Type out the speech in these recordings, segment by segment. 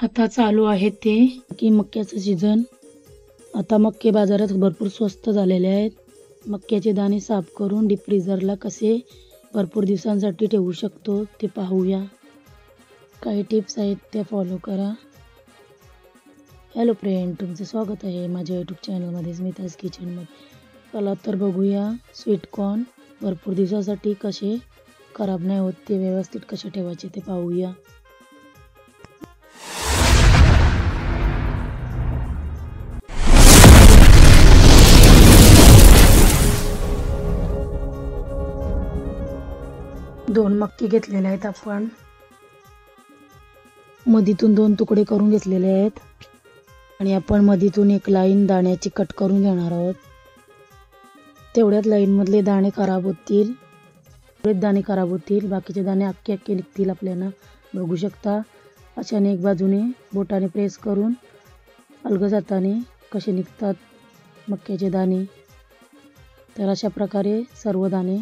आता चालू आहे ते की मक्याचं सीझन. आता मक्के बाजारात भरपूर स्वस्त झालेले आहेत. मक्याचे दाणे साफ करून डीप फ्रीजरला कसे भरपूर दिवसांसाठी ठेवू शकतो ते पाहूया. काही टिप्स आहेत त्या फॉलो करा. हॅलो फ्रेंड, तुमचं स्वागत आहे माझ्या यूट्यूब चॅनलमध्ये स्मिताज किचनमध्ये. चला तर बघूया स्वीटकॉर्न भरपूर दिवसासाठी कसे खराब नाही होत ते व्यवस्थित कसे ठेवायचे ते पाहूया. दोन मक्के घेतलेले आहेत आपण. मधीतून दोन तुकडे करून घेतलेले आहेत आणि आपण मधीतून एक लाईन दाण्याची कट करून घेणार आहोत. तेवढ्याच लाईन मधले दाणे खराब होतील, तेवढेच दाणे खराब होतील, बाकीचे दाणे अख्खे अख्खे निघतील आपल्याला. बघू शकता अशाने एक बाजूने बोटाने प्रेस करून अलगद हाताने कसे निघतात मक्याचे दाणे. तर अशा प्रकारे सर्व दाणे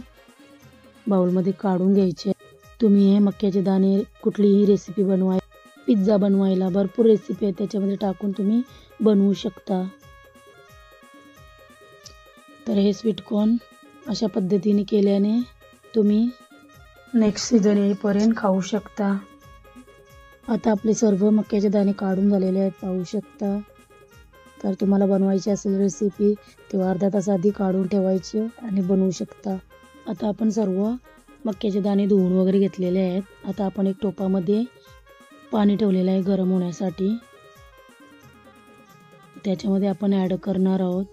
बाउलमध्ये काढून घ्यायचे. तुम्ही हे मक्याचे दाणे कुठलीही रेसिपी पिझ्झा बनवायला भरपूर रेसिपी आहे त्याच्यामध्ये टाकून तुम्ही बनवू शकता. तर हे स्वीटकॉर्न अशा पद्धतीने केल्याने तुम्ही नेक्स्ट सीझन येईपर्यंत खाऊ शकता. आता आपले सर्व मक्याचे दाणे काढून झालेले आहेत पाहू शकता. तर तुम्हाला बनवायची असेल रेसिपी तेव्हा अर्धा तास आधी काढून ठेवायचे आणि बनवू शकता. आता आपण सर्व मक्याचे दाणे धुवून वगैरे घेतलेले आहेत. आता आपण एक टोपामध्ये पाणी ठेवलेलं आहे गरम होण्यासाठी. त्याच्यामध्ये आपण ॲड करणार आहोत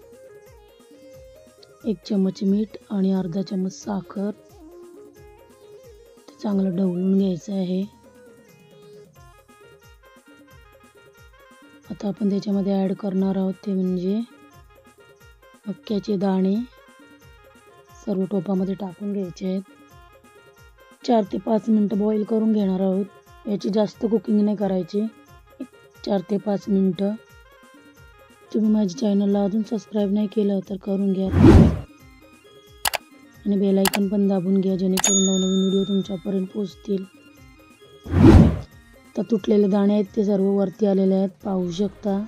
1 चम्मच मीठ आणि अर्धा चम्मच साखर. ते चांगलं ढवळून घ्यायचं आहे. आता आपण त्याच्यामध्ये ॲड करणार आहोत ते म्हणजे मक्याचे दाणे सर्व टोपामध्ये टाकून घ्यायचे आहेत. 4 ते 5 मिनटं बॉईल करून घेणार आहोत. याची जास्त कुकिंग नाही करायची, 4 ते 5 मिनटं. तुम्ही माझ्या चॅनलला अजून सबस्क्राईब नाही केलं तर करून घ्या आणि बेल आयकॉन पण दाबून घ्या जेणेकरून नवनवीन व्हिडिओ तुमच्यापर्यंत पोहोचतील. तर तुटलेले दाणे आहेत ते सर्व वरती आलेले आहेत पाहू शकता.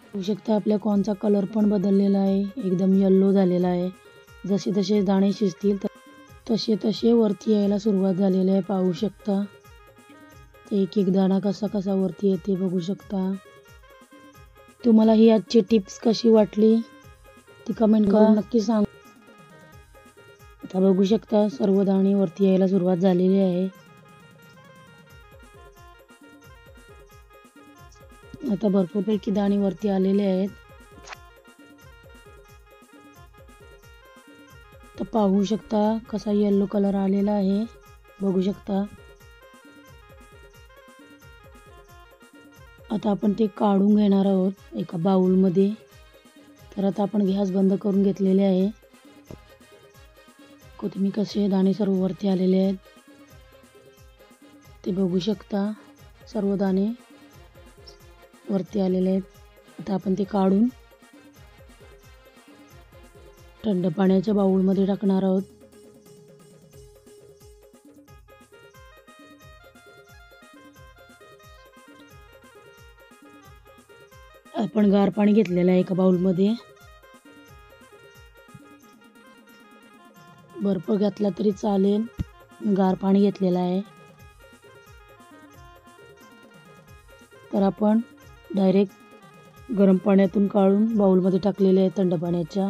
पाहू शकता आपल्या कॉर्नचा कलर पण बदललेला आहे, एकदम येल्लो झालेला आहे. जसे जसे दाणे शिजतील तसे तसे वरती यायला सुरुवात झालेली आहे पाहू शकता. ते एक एक दाणा कसा कसा वरती येते बघू शकता. तुम्हाला ही आजची टिप्स कशी वाटली ती कमेंट करून नक्की सांग. आता बघू शकता सर्व दाणे वरती यायला सुरुवात झालेली आहे. आता भरपूर पैकी दाणे वरती आलेले आहेत. तर पाहू शकता कसा येल्लो कलर आलेला आहे बघू शकता. आता आपण ते काढून घेणार आहोत एका बाउलमध्ये. तर आता आपण गॅस बंद करून घेतलेले आहे. तुम्ही कसे दाणे सर्व वरती आलेले आहेत ते बघू शकता. सर्व दाणे वरती आलेले आहेत. आता आपण ते काढून थंड पाण्याच्या बाउलमध्ये टाकणार आहोत. आपण गार पाणी घेतलेलं आहे एका बाउलमध्ये. बर्फ घातला तरी चालेल, गार पाणी घेतलेलं आहे. तर आपण डायरेक्ट गरम पाण्यातून काढून बाउलमध्ये टाकलेले आहे थंड पाण्याच्या.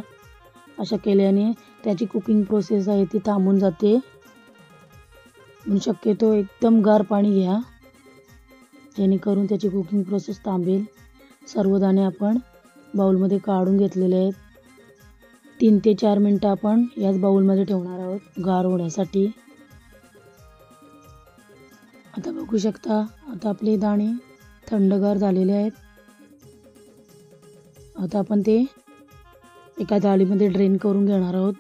अशा केल्याने त्याची कुकिंग प्रोसेस आहे ती थांबून जाते. म्हणून शक्यतो एकदम गार पाणी घ्या जेणेकरून त्याची कुकिंग प्रोसेस थांबेल. सर्व दाणे आपण बाउलमध्ये काढून घेतलेले आहेत. 3 ते 4 मिनटं आपण याच बाउलमध्ये ठेवणार आहोत गार होण्यासाठी. आता बघू शकता आता आपले दाणे थंडगार झालेले आहेत. आता आपण ते एका जाळीमध्ये ड्रेन करून घेणार आहोत.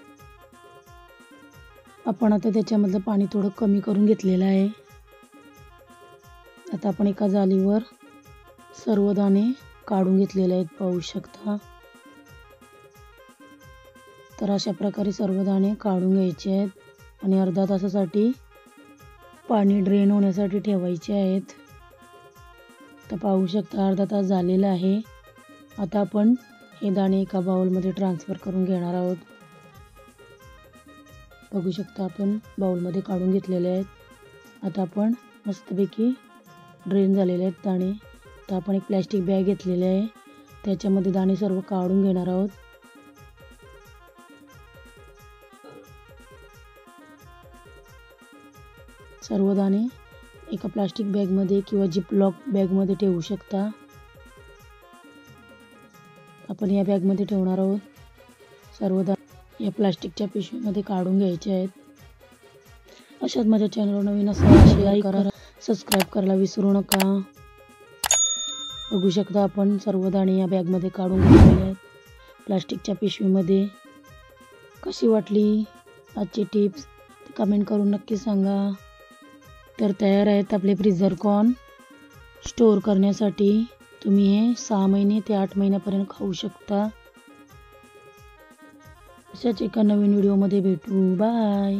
आपण आता त्याच्यामधलं पाणी थोडं कमी करून घेतलेलं आहे. आता आपण एका जाळीवर सर्व दाणे काढून घेतलेले आहेत पाहू शकता. तर अशा प्रकारे सर्व दाणे काढून घ्यायचे आहेत आणि अर्धा तासासाठी पाणी ड्रेन होण्यासाठी ठेवायचे आहेत. तर पाहू शकता अर्धा तास झालेला आहे. आता आपण हे दाणे एका बाउलमध्ये ट्रान्सफर करून घेणार आहोत. बघू शकता आपण बाउलमध्ये काढून घेतलेले आहेत. आता आपण मस्तपैकी ड्रेन झालेले आहेत दाणे. तर आपण एक प्लॅस्टिक बॅग घेतलेली आहे, त्याच्यामध्ये दाणे सर्व काढून घेणार आहोत. सर्व दाणे एका प्लास्टिक बॅगमध्ये किंवा जिपलॉक बॅगमध्ये ठेवू शकता. आपण या बॅगमध्ये ठेवणार आहोत. सर्व दाणे या प्लास्टिकच्या पिशवीमध्ये काढून घ्यायचे आहेत. अशाच माझ्या चॅनलवर नवीन असाल लाईक करा, सबस्क्राईब करायला विसरू नका. बघू शकता आपण सर्व दाणे या बॅगमध्ये काढून घेतलेले आहेत प्लास्टिकच्या पिशवीमध्ये. कशी वाटली आजची टिप्स कमेंट करून नक्की सांगा. तर तयार आहेत आपले फ्रीझर कॉर्न. स्टोअर करण्यासाठी तुम्ही हे 6 महिने ते 8 महिन्यापर्यंत खाऊ शकता. अशाच एका नवीन व्हिडिओमध्ये भेटू. बाय.